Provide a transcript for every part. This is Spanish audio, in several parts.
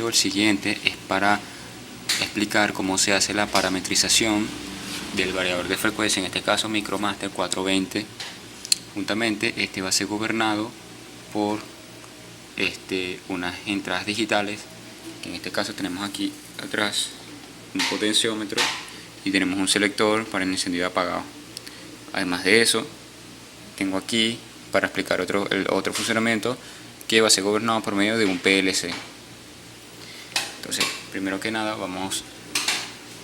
video, el siguiente, es para explicar cómo se hace la parametrización del variador de frecuencia, en este caso Micromaster 420. Juntamente este va a ser gobernado por unas entradas digitales, que en este caso tenemos aquí atrás un potenciómetro y tenemos un selector para el encendido y apagado. Además de eso, tengo aquí para explicar el otro funcionamiento, que va a ser gobernado por medio de un PLC. Entonces, primero que nada vamos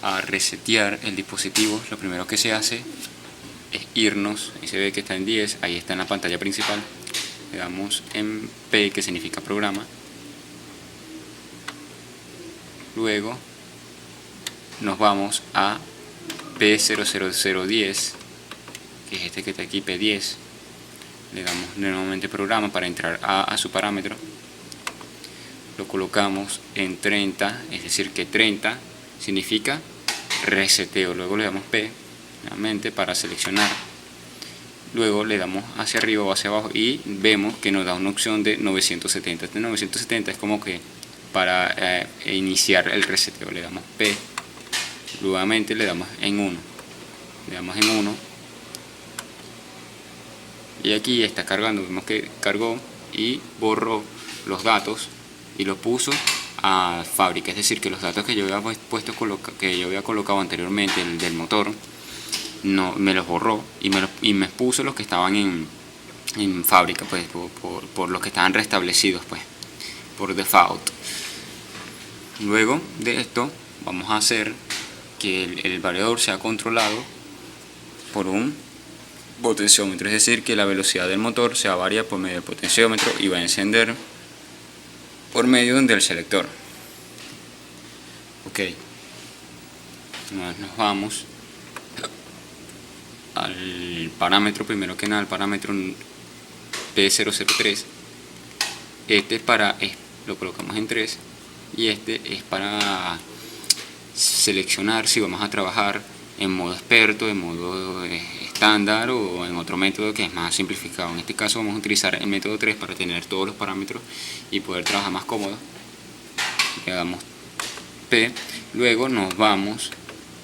a resetear el dispositivo. Lo primero que se hace es irnos, ahí se ve que está en 10, ahí está en la pantalla principal. Le damos en P, que significa programa. Luego nos vamos a P00010, que es este que está aquí, P10. Le damos nuevamente programa para entrar a su parámetro. Lo colocamos en 30, es decir que 30 significa reseteo. Luego le damos P nuevamente para seleccionar. Luego le damos hacia arriba o hacia abajo y vemos que nos da una opción de 970. Este 970 es como que para iniciar el reseteo. Le damos P, nuevamente le damos en 1. Le damos en 1. Y aquí está cargando, vemos que cargó y borró los datos y los puso a fábrica, es decir que los datos que yo había colocado anteriormente, el del motor, no me los borró y me puso los que estaban en fábrica, pues por los que estaban restablecidos, pues por default. Luego de esto vamos a hacer que el variador sea controlado por un potenciómetro, es decir que la velocidad del motor sea varia por medio del potenciómetro y va a encender por medio del selector. Ok, nos vamos al parámetro, primero que nada el parámetro P003. Este es lo colocamos en 3 y este es para seleccionar si vamos a trabajar en modo experto, en modo estándar o en otro método que es más simplificado. En este caso vamos a utilizar el método 3 para tener todos los parámetros y poder trabajar más cómodo. Le damos P, luego nos vamos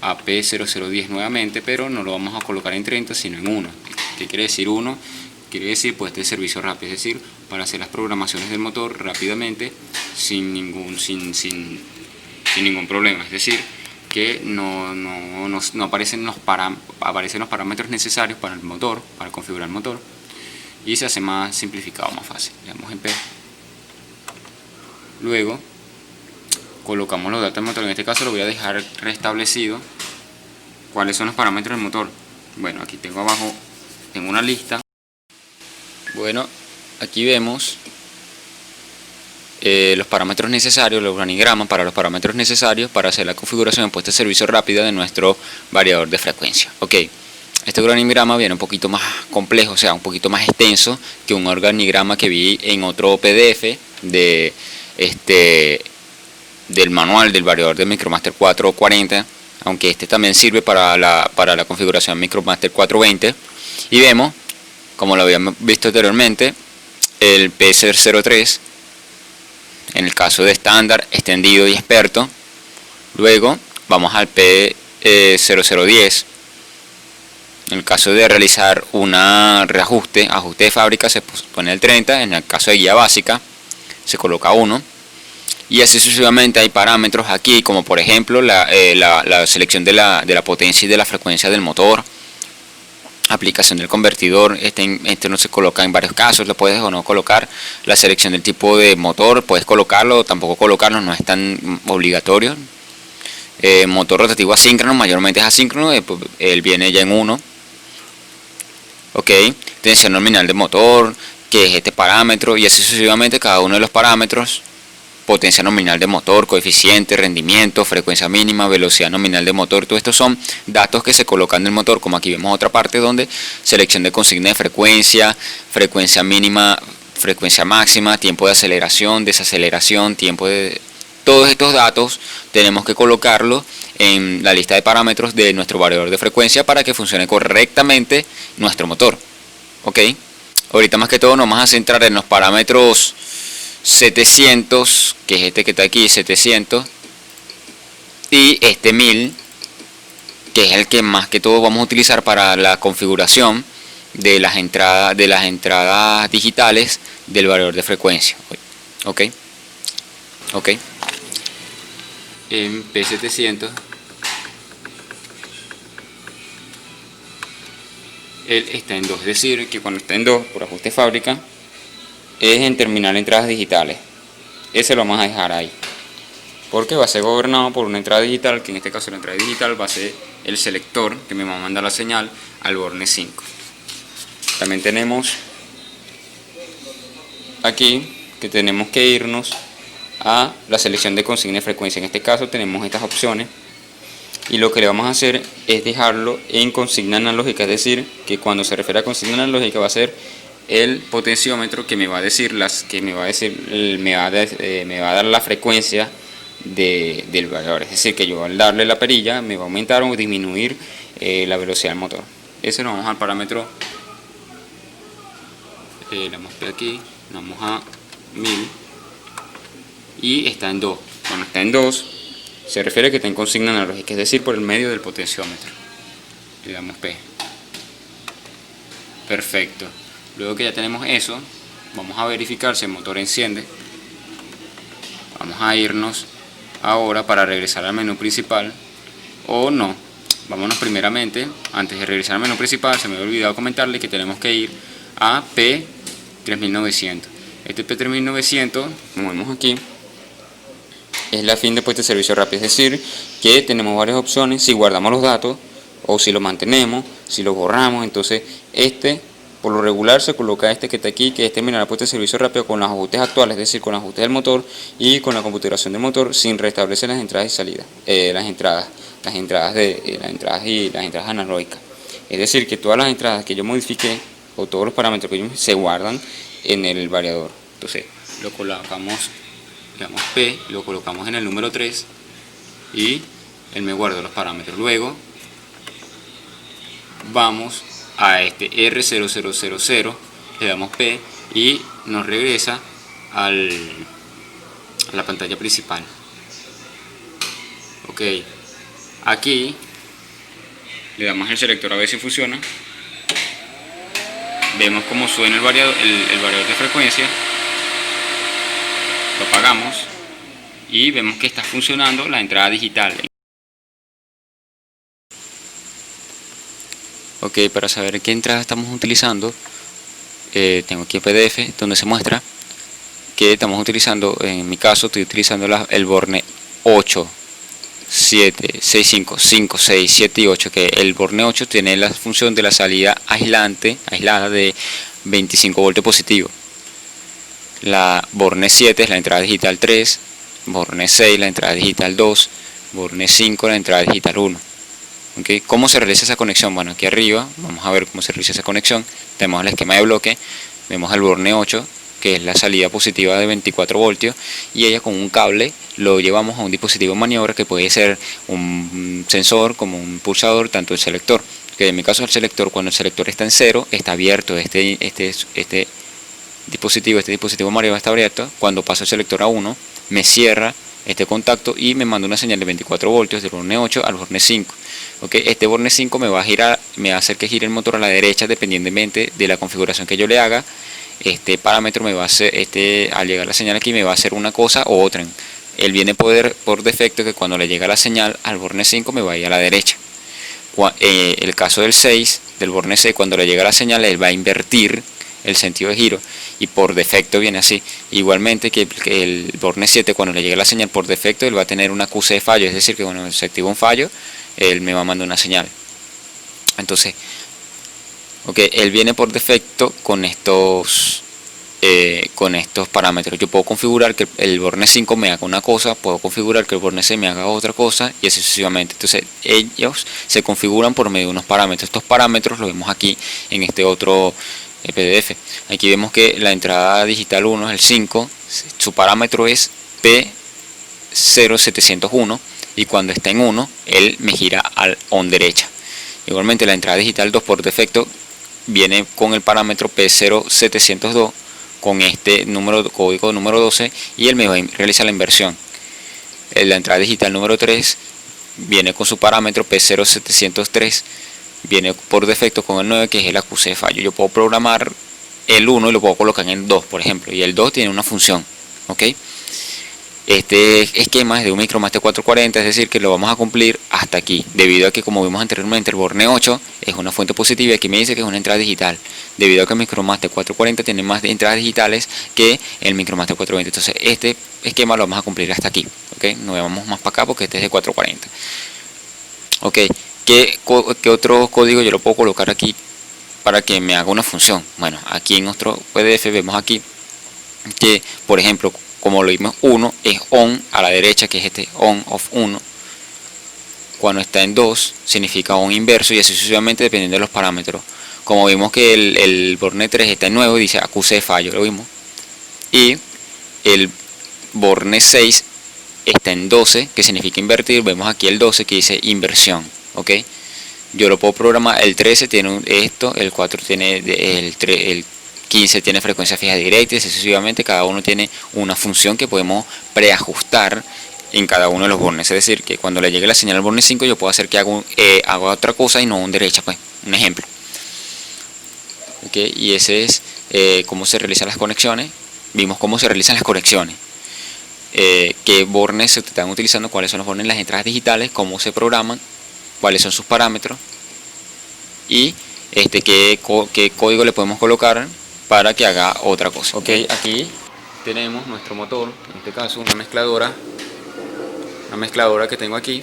a P0010 nuevamente, pero no lo vamos a colocar en 30 sino en 1. ¿Qué quiere decir 1? Quiere decir pues de servicio rápido, es decir, para hacer las programaciones del motor rápidamente sin ningún problema, es decir que no aparecen los parámetros necesarios para el motor, para configurar el motor, y se hace más simplificado, más fácil. Le damos en P. Luego colocamos los datos del motor. En este caso lo voy a dejar restablecido. ¿Cuáles son los parámetros del motor? Bueno, aquí tengo abajo, tengo una lista. Bueno, aquí vemos los parámetros necesarios, los organigramas para los parámetros necesarios para hacer la configuración en puesta de servicio rápida de nuestro variador de frecuencia. Ok, este organigrama viene un poquito más complejo, o sea, un poquito más extenso que un organigrama que vi en otro PDF del manual del variador de Micromaster 440, aunque este también sirve para la configuración Micromaster 420. Y vemos, como lo habíamos visto anteriormente, el P003 en el caso de estándar, extendido y experto. Luego vamos al P0010. En el caso de realizar una ajuste de fábrica se pone el 30, en el caso de guía básica se coloca 1. Y así sucesivamente. Hay parámetros aquí como por ejemplo la selección de la potencia y de la frecuencia del motor, aplicación del convertidor. Este no se coloca en varios casos, lo puedes o no colocar. La selección del tipo de motor, puedes colocarlo o tampoco colocarlo, no es tan obligatorio. Motor rotativo asíncrono, mayormente es asíncrono, él viene ya en 1. Ok, tensión nominal del motor, que es este parámetro, y así sucesivamente cada uno de los parámetros. Potencia nominal de motor, coeficiente, rendimiento, frecuencia mínima, velocidad nominal de motor. Todos estos son datos que se colocan en el motor, como aquí vemos otra parte donde selección de consigna de frecuencia, frecuencia mínima, frecuencia máxima, tiempo de aceleración, desaceleración, tiempo de... Todos estos datos tenemos que colocarlos en la lista de parámetros de nuestro variador de frecuencia para que funcione correctamente nuestro motor. ¿Ok? Ahorita más que todo nos vamos a centrar en los parámetros 700, que es este que está aquí, 700, y este 1000, que es el que más que todo vamos a utilizar para la configuración de las entradas digitales del variador de frecuencia. Ok, en P700 él está en 2, es decir, que cuando está en 2 por ajuste de fábrica es en terminal entradas digitales. Ese lo vamos a dejar ahí, porque va a ser gobernado por una entrada digital, que en este caso la entrada digital va a ser el selector que me va a mandar la señal al borne 5. También tenemos aquí que tenemos que irnos a la selección de consigna de frecuencia. En este caso tenemos estas opciones y lo que le vamos a hacer es dejarlo en consigna analógica, es decir, que cuando se refiere a consigna analógica va a ser el potenciómetro que me va a decir me va a dar la frecuencia del variador, es decir, que yo al darle la perilla me va a aumentar o disminuir la velocidad del motor. Ese lo vamos al parámetro, le damos aquí, vamos a 1000 y está en 2. Cuando está en 2 se refiere a que está en consigna analógica, es decir, por el medio del potenciómetro. Le damos P. Perfecto. Luego que ya tenemos eso, vamos a verificar si el motor enciende. Vamos a irnos ahora para regresar al menú principal, o no. Vámonos primeramente, antes de regresar al menú principal, se me había olvidado comentarle que tenemos que ir a P3900. Este P3900, como vemos aquí, es la fin de puesta de servicio rápido, es decir, que tenemos varias opciones si guardamos los datos o si los mantenemos, si los borramos. Entonces por lo regular se coloca este que está aquí, que es terminar la puesta de servicio rápido con los ajustes actuales, es decir, con los ajustes del motor y con la configuración del motor, sin restablecer las entradas y salidas, las entradas analógicas. Es decir, que todas las entradas que yo modifique o todos los parámetros que yo se guardan en el variador. Entonces lo colocamos, le damos P, lo colocamos en el número 3 y él me guarda los parámetros. Luego vamos a este R0000, le damos P y nos regresa a la pantalla principal. Ok, aquí le damos el selector a ver si funciona. Vemos cómo suena el variador de frecuencia. Lo apagamos y vemos que está funcionando la entrada digital. Ok, para saber qué entrada estamos utilizando, tengo aquí el PDF donde se muestra que estamos utilizando, en mi caso estoy utilizando el borne 8, 7, 6, 5, 5, 6, 7 y 8, que el borne 8 tiene la función de la salida aislada de 25 voltios positivo. La borne 7 es la entrada digital 3, borne 6 la entrada digital 2, borne 5 la entrada digital 1. ¿Okay? ¿Cómo se realiza esa conexión? Bueno, aquí arriba vamos a ver cómo se realiza esa conexión. Tenemos el esquema de bloque, vemos el borne 8, que es la salida positiva de 24 voltios, y ella con un cable lo llevamos a un dispositivo de maniobra que puede ser un sensor como un pulsador, tanto el selector, que en mi caso el selector, cuando el selector está en 0, está abierto, este dispositivo de maniobra está abierto. Cuando paso el selector a 1, me cierra este contacto y me manda una señal de 24 voltios del borne 8 al borne 5. Okay, este borne 5 me va a hacer que gire el motor a la derecha dependientemente de la configuración que yo le haga. Este parámetro me va a hacer, al llegar la señal aquí, me va a hacer una cosa u otra. Él viene por defecto que cuando le llega la señal al borne 5 me va a ir a la derecha. El caso del 6, del borne 6, cuando le llega la señal, él va a invertir el sentido de giro y por defecto viene así. Igualmente que el borne 7, cuando le llegue la señal, por defecto él va a tener un acuse de fallo, es decir, que cuando se activa un fallo, él me va a mandar una señal. Entonces, él viene por defecto con estos parámetros. Yo puedo configurar que el borne 5 me haga una cosa, puedo configurar que el borne 6 me haga otra cosa, y así sucesivamente. Entonces ellos se configuran por medio de unos parámetros. Estos parámetros los vemos aquí en este otro PDF. Aquí vemos que la entrada digital 1 es el 5, su parámetro es P0701, y cuando está en 1 él me gira al on derecha. Igualmente la entrada digital 2 por defecto viene con el parámetro P0702, con este código número 12 y él me va a realizar la inversión. La entrada digital número 3 viene con su parámetro P0703, viene por defecto con el 9, que es el acuse de fallo. Yo puedo programar el 1 y lo puedo colocar en el 2, por ejemplo, y el 2 tiene una función, ¿ok? Este esquema es de un Micromaster 440, es decir, que lo vamos a cumplir hasta aquí, debido a que, como vimos anteriormente, el Borne 8 es una fuente positiva y aquí me dice que es una entrada digital, debido a que el Micromaster 440 tiene más de entradas digitales que el Micromaster 420. Entonces este esquema lo vamos a cumplir hasta aquí, ¿ok? No vamos más para acá porque este es de 440. ¿Ok? ¿Qué otro código yo lo puedo colocar aquí para que me haga una función? Bueno, aquí en nuestro PDF vemos aquí que, por ejemplo, como lo vimos, 1 es on a la derecha, que es este on of 1. Cuando está en 2 significa on inverso, y así sucesivamente dependiendo de los parámetros. Como vimos que el Borne 3 está en 9, dice acuse de fallo, lo vimos. Y el Borne 6 está en 12, que significa invertir. Vemos aquí el 12 que dice inversión, ¿ok? Yo lo puedo programar. El 13 tiene esto, el 4 tiene el 15 tiene frecuencia fija directa, y sucesivamente cada uno tiene una función que podemos preajustar en cada uno de los bornes. Es decir, que cuando le llegue la señal al borne 5 yo puedo hacer que haga otra cosa y no un derecha, pues, un ejemplo. ¿Okay? Y ese es cómo se realizan las conexiones. Vimos cómo se realizan las conexiones, qué bornes se están utilizando, cuáles son los bornes en las entradas digitales, cómo se programan, cuáles son sus parámetros y qué código le podemos colocar para que haga otra cosa. Ok, aquí tenemos nuestro motor, en este caso una mezcladora que tengo aquí.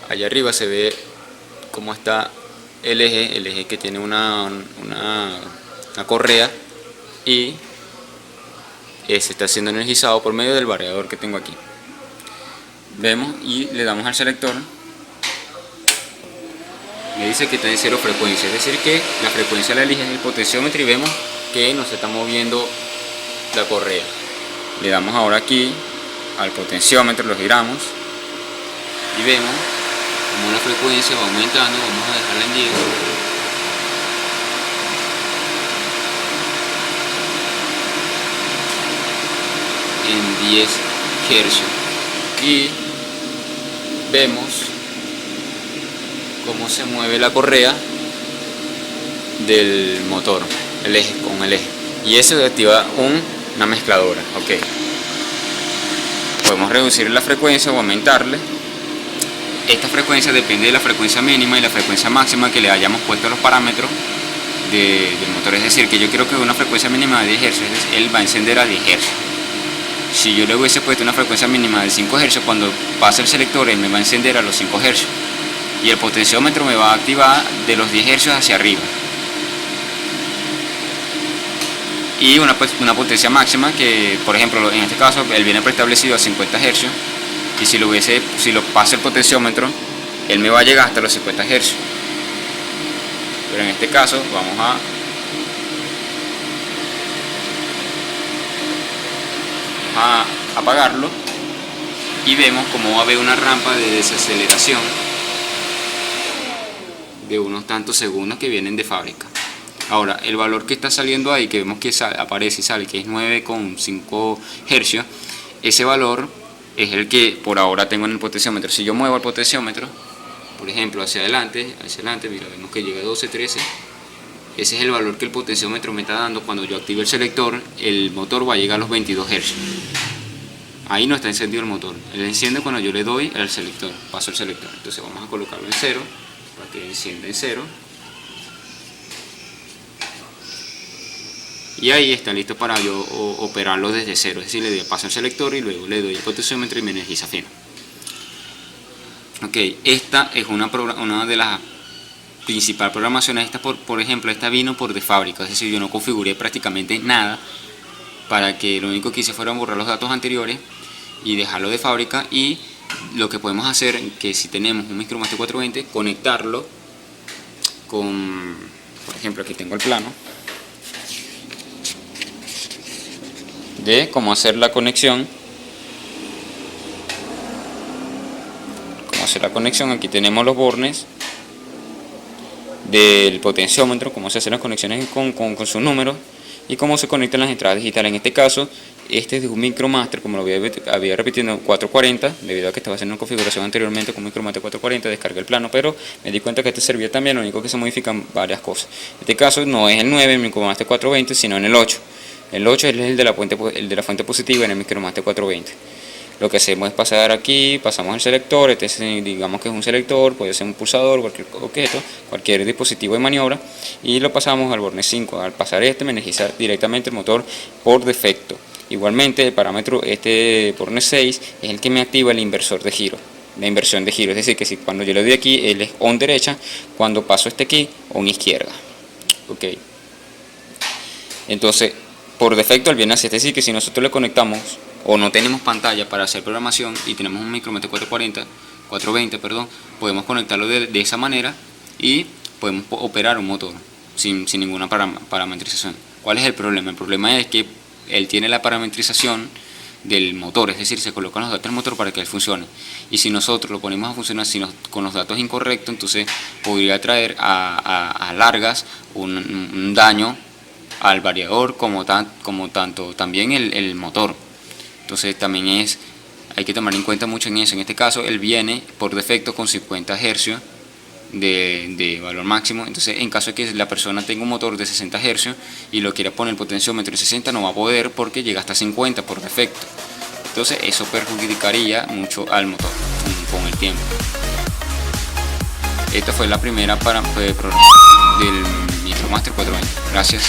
Allá arriba se ve cómo está el eje que tiene una correa y se está siendo energizado por medio del variador que tengo aquí. Vemos y le damos al selector. Me dice que está en 0 frecuencia, es decir que la frecuencia la elige en el potenciómetro y vemos que nos está moviendo la correa. Le damos ahora aquí al potenciómetro, lo giramos y vemos como la frecuencia va aumentando. Vamos a dejarla en 10. En 10 Hz y vemos cómo se mueve la correa del motor, el eje con el eje, y eso activa una mezcladora. Ok, podemos reducir la frecuencia o aumentarle. Esta frecuencia depende de la frecuencia mínima y la frecuencia máxima que le hayamos puesto a los parámetros del motor. Es decir, que yo quiero que una frecuencia mínima de 10 Hz, él va a encender a 10 Hz. Si yo le hubiese puesto una frecuencia mínima de 5 Hz, cuando pase el selector él me va a encender a los 5 Hz y el potenciómetro me va a activar de los 10 Hz hacia arriba. Y una potencia máxima que, por ejemplo, en este caso él viene preestablecido a 50 Hz, y si lo pasa el potenciómetro él me va a llegar hasta los 50 Hz. Pero en este caso vamos a apagarlo y vemos cómo va a haber una rampa de desaceleración de unos tantos segundos que vienen de fábrica. Ahora, el valor que está saliendo ahí, que vemos que aparece y sale, que es 9,5 Hz, ese valor es el que por ahora tengo en el potenciómetro. Si yo muevo el potenciómetro, por ejemplo, hacia adelante, mira, vemos que llega a 12, 13. Ese es el valor que el potenciómetro me está dando. Cuando yo active el selector, el motor va a llegar a los 22 Hz. Ahí no está encendido el motor. Él enciende cuando yo le doy al selector, paso el selector. Entonces vamos a colocarlo en 0, para que encienda en 0. Y ahí está listo para yo operarlo desde 0. Es decir, le paso el selector y luego le doy el potenciómetro y me energiza fino. Ok, esta es una de las principales programaciones. Esta, por ejemplo, esta vino por de fábrica, es decir, yo no configuré prácticamente nada, para que lo único que hice fuera borrar los datos anteriores y dejarlo de fábrica. Y lo que podemos hacer, que si tenemos un Micromaster 420, conectarlo con, por ejemplo, aquí tengo el plano de cómo hacer la conexión. Aquí tenemos los bornes del potenciómetro, cómo se hacen las conexiones con sus números. y cómo se conectan las entradas digitales. En este caso, este es de un Micromaster, como lo había repitiendo, 440, debido a que estaba haciendo una configuración anteriormente con Micromaster 440, descargué el plano, pero me di cuenta que este servía también, lo único que se modifican varias cosas. En este caso no es el 9 en Micromaster 420, sino en el 8. El 8 es el de la fuente positiva en el Micromaster 420. Lo que hacemos es pasar aquí, pasamos el selector, este es, digamos que es un selector, puede ser un pulsador, cualquier objeto, cualquier dispositivo de maniobra, y lo pasamos al Borne 5. Al pasar me energiza directamente el motor por defecto. Igualmente el parámetro Borne 6 es el que me activa el inversor de giro, la inversión de giro, es decir que si cuando yo le doy aquí él es on derecha, cuando paso aquí on izquierda. Ok, entonces por defecto él viene así, es decir que si nosotros le conectamos o no tenemos pantalla para hacer programación y tenemos un Micromaster 420, podemos conectarlo de esa manera y podemos operar un motor sin ninguna parametrización. ¿Cuál es el problema? El problema es que él tiene la parametrización del motor, es decir, se colocan los datos del motor para que él funcione, y si nosotros lo ponemos a funcionar con los datos incorrectos, entonces podría traer a largas un daño al variador como tanto también el motor. Entonces también hay que tomar en cuenta mucho en eso. En este caso él viene por defecto con 50 Hz de valor máximo, entonces en caso de que la persona tenga un motor de 60 Hz y lo quiera poner el potenciómetro de 60, no va a poder porque llega hasta 50 por defecto. Entonces eso perjudicaría mucho al motor con el tiempo. Esta fue la primera programación del Micromaster 420. Gracias.